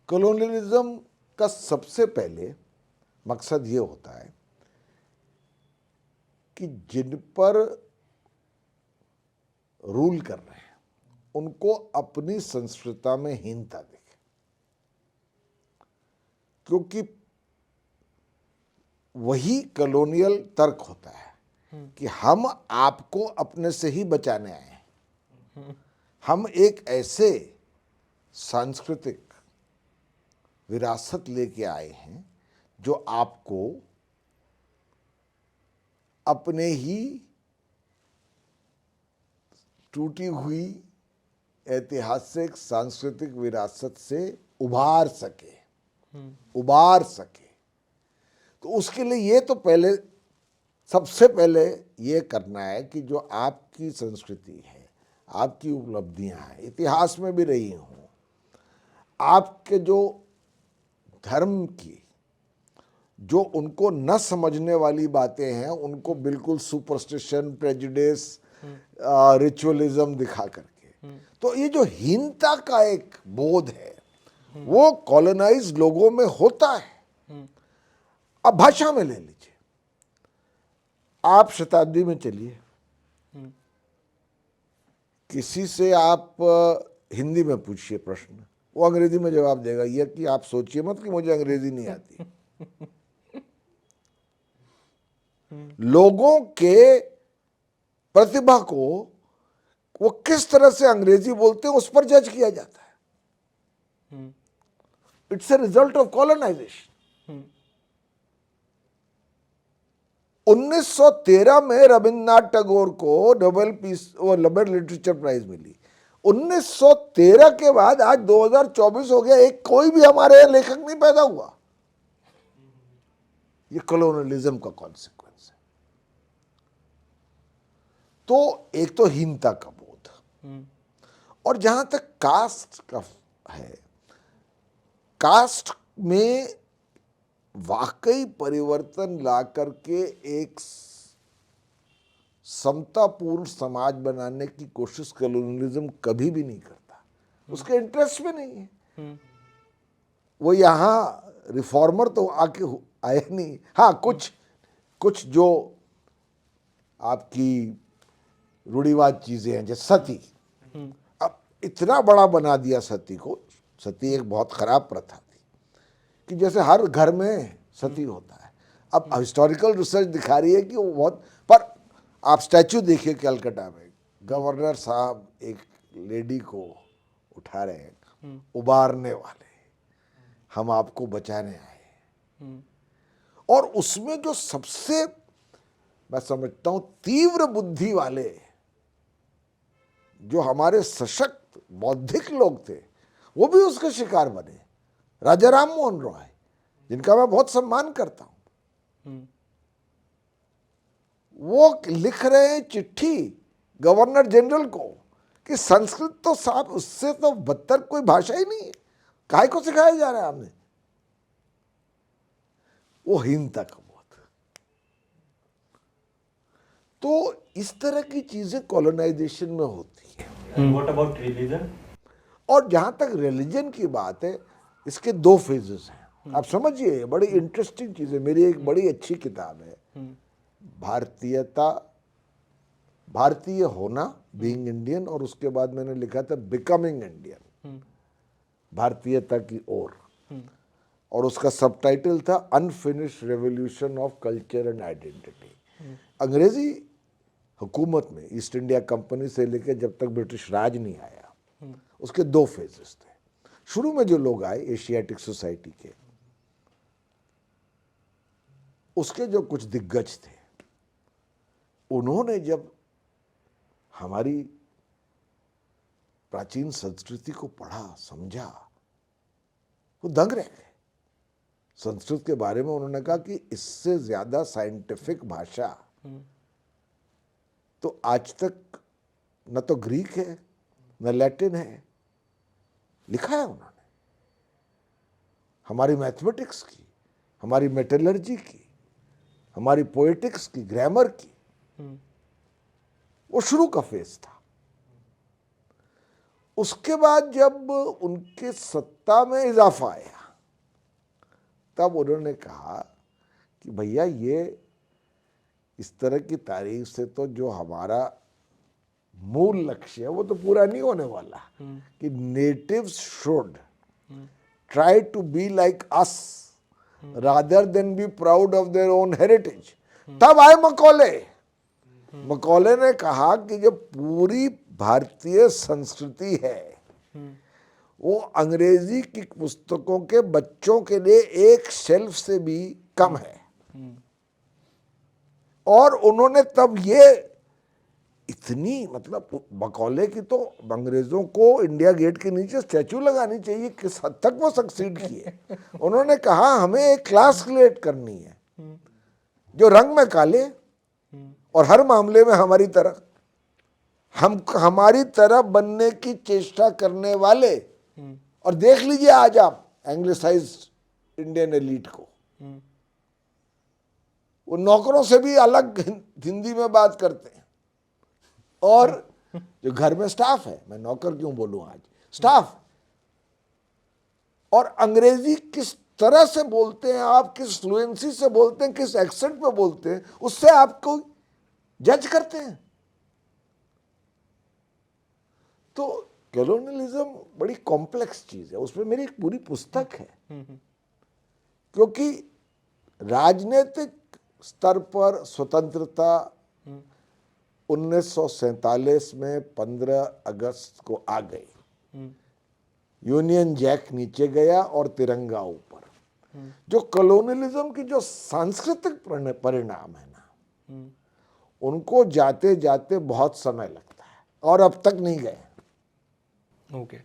Colonialism का सबसे पहले मकसद ये होता है कि जिन पर रूल कर रहे हैं उनको अपनी संस्कृति में हीनता दिखे, क्योंकि वही कॉलोनियल तर्क होता है कि हम आपको अपने से ही बचाने आए हैं। हम एक ऐसे सांस्कृतिक विरासत लेके आए हैं जो आपको अपने ही टूटी हुई ऐतिहासिक सांस्कृतिक विरासत से उबार सके। तो उसके लिए ये तो पहले सबसे पहले ये करना है कि जो आपकी संस्कृति है, आपकी उपलब्धियां हैं, इतिहास में भी रही हों, आपके जो धर्म की जो उनको न समझने वाली बातें हैं उनको बिल्कुल सुपरस्टिशन, प्रेजुडिस, रिचुअलिज्म दिखा करके, तो ये जो हीनता का एक बोध है वो कॉलोनाइज लोगों में होता है। अब भाषा में ले लीजिए, आप शताब्दी में चलिए, किसी से आप हिंदी में पूछिए प्रश्न, वो अंग्रेजी में जवाब देगा। ये कि आप सोचिए मत कि मुझे अंग्रेजी नहीं आती। लोगों के प्रतिभा को वो किस तरह से अंग्रेजी बोलते हैं उस पर जज किया जाता है। It's a result of colonisation. 1913 में रविन्द्रनाथ टैगोर को नोबेल लिटरेचर प्राइज मिली। 1913 के बाद आज 2024 हो गया, एक कोई भी हमारे यहाँ लेखक नहीं पैदा हुआ। ये कॉलोनियलिज्म का कॉन्सिक्वेंस है। तो एक तो हीनता का बोध, और जहां तक कास्ट का है, कास्ट में वाकई परिवर्तन ला करके एक समतापूर्ण समाज बनाने की कोशिश कॉलोनियलिज्म कभी भी नहीं करता। उसके इंटरेस्ट में नहीं है। वो यहाँ रिफॉर्मर तो आके आए नहीं। हाँ, कुछ जो आपकी रूढ़िवाद चीजें हैं, जैसे सती, अब इतना बड़ा बना दिया सती को। सती एक बहुत खराब प्रथा थी कि जैसे हर घर में सती होता है। अब हिस्टोरिकल रिसर्च दिखा रही है कि वो बहुत, पर आप स्टैचू देखिए कलकत्ता में, गवर्नर साहब एक लेडी को उठा रहे हैं, उबारने वाले, हम आपको बचाने आए। और उसमें जो सबसे मैं समझता हूं तीव्र बुद्धि वाले जो हमारे सशक्त बौद्धिक लोग थे वो भी उसके शिकार बने। राजा राम मोहन रॉय, जिनका मैं बहुत सम्मान करता हूं, वो लिख रहे हैं चिट्ठी गवर्नर जनरल को कि संस्कृत तो साहब उससे तो बदतर कोई भाषा ही नहीं है, काहे को सिखाया जा रहा है हमने। वो हीनता का बोध। तो इस तरह की चीजें कॉलोनाइजेशन में होती है। What about religion? और जहां तक रिलीजन की बात है, इसके दो फेजेस हैं। आप समझिए, बड़ी इंटरेस्टिंग चीज है। मेरी एक बड़ी अच्छी किताब है, भारतीयता, भारतीय होना, बीइंग इंडियन, और उसके बाद मैंने लिखा था बिकमिंग इंडियन, भारतीयता की ओर, और उसका सबटाइटल था unfinished revolution of culture and identity. अंग्रेजी हुकूमत में ईस्ट इंडिया कंपनी से लेकर जब तक ब्रिटिश राज नहीं आया, उसके दो फेजेस थे। शुरू में जो लोग आए एशियाटिक सोसाइटी के, उसके जो कुछ दिग्गज थे, उन्होंने जब हमारी प्राचीन संस्कृति को पढ़ा, समझा, वो दंग रह गए। संस्कृत के बारे में उन्होंने कहा कि इससे ज्यादा साइंटिफिक भाषा तो आज तक न तो ग्रीक है न लैटिन है। लिखा है उन्होंने हमारी मैथमेटिक्स की, हमारी मेटलर्जी की, हमारी पोएटिक्स की, ग्रामर की। वो शुरू का फेज था। उसके बाद जब उनके सत्ता में इजाफा आया तब उन्होंने कहा कि भैया ये इस तरह की तारीख से तो जो हमारा मूल लक्ष्य है वो तो पूरा नहीं होने वाला कि natives should try to be like us rather than be proud of their own heritage. तब आए मकौले। मकौले ने कहा कि जो पूरी भारतीय संस्कृति है वो अंग्रेजी की पुस्तकों के बच्चों के लिए एक शेल्फ से भी कम है। और उन्होंने तब ये इतनी मतलब मकौले की तो अंग्रेजों को इंडिया गेट के नीचे स्टैचू लगानी चाहिए, किस हद तक वो सक्सीड किए। उन्होंने कहा हमें एक क्लास क्रिएट करनी है जो रंग में काले और हर मामले में हमारी तरह हमारी तरह बनने की चेष्टा करने वाले। और देख लीजिए आज आप एंग्लिसाइज्ड इंडियन एलीट को, वो नौकरों से भी अलग हिंदी में बात करते हैं। और जो घर में स्टाफ है, मैं नौकर क्यों बोलूं आज, स्टाफ, और अंग्रेजी किस तरह से बोलते हैं आप, किस फ्लुएंसी से बोलते हैं, किस एक्सेंट पे बोलते हैं, उससे आपको जज करते हैं। तो कॉलोनियलिज्म बड़ी कॉम्प्लेक्स चीज है, उसमें मेरी एक पूरी पुस्तक है। क्योंकि राजनीतिक स्तर पर स्वतंत्रता 1947 में 15 अगस्त को आ गई। यूनियन जैक नीचे गया और तिरंगा ऊपर। जो कॉलोनियलिज्म की जो सांस्कृतिक परिणाम है ना, उनको जाते जाते बहुत समय लगता है और अब तक नहीं गए। ओके।